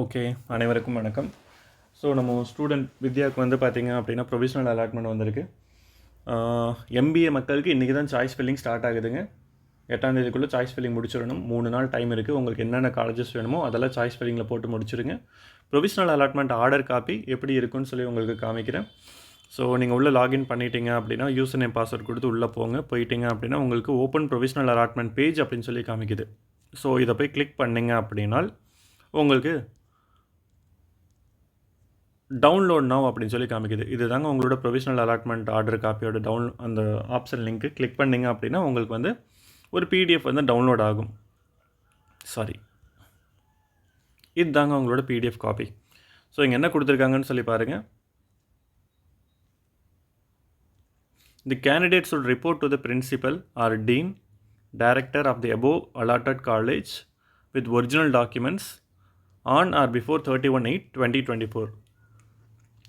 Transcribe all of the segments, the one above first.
Okay, அனைவருக்கும் வணக்கம். So நம்ம ஸ்டூடெண்ட் வித்யாவுக்கு வந்து பார்த்திங்க அப்படின்னா ப்ரொவிஷனல் அலாட்மெண்ட் வந்திருக்கு. எம்பிஏ மக்களுக்கு இன்றைக்கி தான் சாய்ஸ் ஃபில்லிங் ஸ்டார்ட் ஆகுதுங்க. 8ஆம் தேதிக்குள்ளே சாய்ஸ் ஃபில்லிங் முடிச்சிடணும். 3 நாள் டைம் இருக்குது. உங்களுக்கு என்னென்ன காலேஜஸ் வேணுமோ அதெல்லாம் சாய்ஸ் ஃபில்லிங்கில் போட்டு முடிச்சிருங்க. ப்ரொவிஷனல் அலாட்மெண்ட் ஆர்டர் காப்பி எப்படி இருக்குன்னு சொல்லி உங்களுக்கு காமிக்கிறேன். ஸோ நீங்கள் உள்ளே லாகின் பண்ணிட்டீங்க அப்படின்னா யூசர் நேம் பாஸ்வேர்ட் கொடுத்து உள்ளே போயிட்டீங்க அப்படின்னா உங்களுக்கு ஓப்பன் ப்ரொவிஷனல் அலாட்மெண்ட் பேஜ் அப்படின்னு சொல்லி காமிக்குது. ஸோ இதை போய் கிளிக் பண்ணிங்க அப்படின்னால் உங்களுக்கு டவுன்லோட் நவ் அப்படின்னு சொல்லி காமிக்குது. இது தாங்க உங்களோட ப்ரொவிஷனல் அலாட்மெண்ட் ஆர்டர் காப்பியோட அந்த ஆப்ஷன் லிங்க்கு கிளிக் பண்ணிங்க அப்படின்னா உங்களுக்கு வந்து ஒரு பிடிஎஃப் வந்து டவுன்லோட் ஆகும். இது தாங்க உங்களோட பிடிஎஃப் காப்பி. ஸோ இங்கே என்ன கொடுத்துருக்காங்கன்னு சொல்லி பாருங்கள். The candidates should report to the principal or dean, director of the above allotted college with original documents on or before 31/8/2024.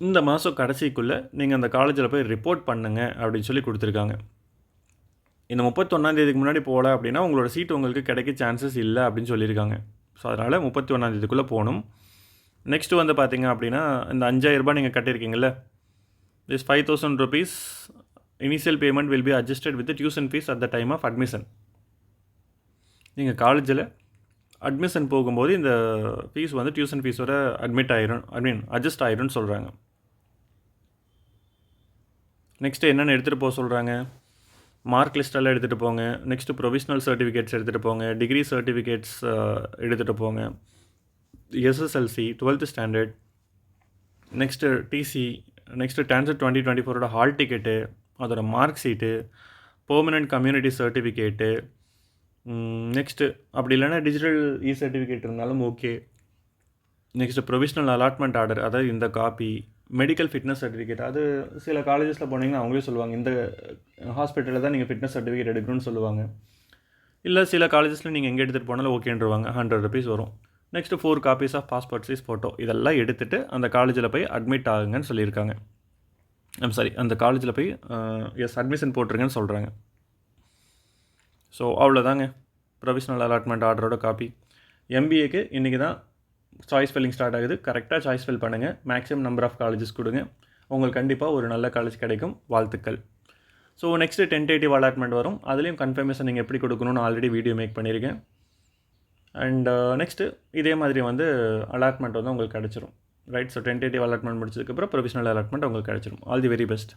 இந்த மாதம் கடைசிக்குள்ளே நீங்கள் அந்த காலேஜில் போய் ரிப்போர்ட் பண்ணுங்க அப்படின்னு சொல்லி கொடுத்துருக்காங்க. இந்த 31ஆம் தேதிக்கு முன்னாடி போகல அப்படின்னா உங்களோட சீட் உங்களுக்கு கிடைக்க சான்சஸ் இல்லை அப்படின்னு சொல்லியிருக்காங்க. ஸோ அதனால் 31ஆம் தேதிக்குள்ளே போகணும். நெக்ஸ்ட்டு வந்து பார்த்திங்க அப்படின்னா இந்த 5000 ரூபாய் நீங்கள் கட்டியிருக்கீங்கள, this 5000 rupees initial payment will be adjusted with tuition fee at the time of admission. நீங்கள் காலேஜில் அட்மிஷன் போகும்போது இந்த ஃபீஸ் வந்து டியூஷன் ஃபீஸோட அட்ஜஸ்ட் ஆயிரும்னு சொல்கிறாங்க. நெக்ஸ்ட்டு என்னென்ன எடுத்துகிட்டு போக சொல்கிறாங்க, மார்க் லிஸ்ட்டெல்லாம் எடுத்துகிட்டு போங்க. நெக்ஸ்ட்டு ப்ரொவிஷ்னல் சர்டிஃபிகேட்ஸ் எடுத்துகிட்டு போங்க. டிகிரி சர்டிஃபிகேட்ஸ் எடுத்துகிட்டு போங்க. SSLC 12th standard, next TC, next டான்சர் 2024 ஹால் டிக்கெட்டு, அதோட mark sheet, permanent community certificate, next அப்படி இல்லைன்னா டிஜிட்டல் சர்டிஃபிகேட் இருந்தாலும் okay. Next provisional allotment order, அதாவது இந்த காப்பி, மெடிக்கல் ஃபிட்னஸ் சர்டிஃபிகேட். அது சில காலேஜஸில் போனீங்கன்னா அவங்களே சொல்லுவாங்க இந்த ஹாஸ்பிட்டலில் தான் நீங்கள் ஃபிட்னஸ் சர்டிஃபிகேட் எடுக்கணும்னு சொல்லுவாங்க. இல்லை சில காலேஜஸில் நீங்கள் எங்கே எடுத்துகிட்டு போனாலும் ஓகேன்றவாங்க. 100 rupees வரும். Next 4 copies of passport size photo, இதெல்லாம் எடுத்துகிட்டு அந்த காலேஜில் போய் அட்மிட் ஆகுங்கன்னு சொல்லியிருக்காங்க. அந்த காலேஜில் போய் அட்மிஷன் போட்டுருங்கன்னு சொல்கிறாங்க. ஸோ அவ்வளோதாங்க ப்ரொவிஷ்னல் அலாட்மெண்ட் ஆர்டரோட காப்பி. எம்பிஏக்கு இன்றைக்கி தான் சாய்ஸ் ஃபில்லிங் ஸ்டார்ட் ஆகுது. கரெக்டாக சாய்ஸ் ஃபில் பண்ணுங்கள். மேக்ஸிமம் நம்பர் ஆஃப் காலேஜஸ் கொடுங்க. உங்களுக்கு கண்டிப்பாக ஒரு நல்ல காலேஜ் கிடைக்கும். வாழ்த்துக்கள். ஸோ நெக்ஸ்ட்டு டென்டேட்டிவ் அலாட்மெண்ட் வரும். அதுலேயும் கன்ஃபர்மேஷன் நீங்கள் எப்படி கொடுக்கணும்னு ஆல்ரெடி வீடியோ மேக் பண்ணியிருக்கேன். அண்ட் நெக்ஸ்ட்டு இதே மாதிரி வந்து அலாட்மெண்ட் வந்து உங்களுக்கு கிடச்சிரும். ரைட். ஸோ டென்டேட்டிவ் அலாட்மெண்ட் முடிச்சதுக்கப்புறம் ப்ரொவிஷ்னல் அலாட்மெண்ட் உங்களுக்கு கிடச்சிரும். All the very best.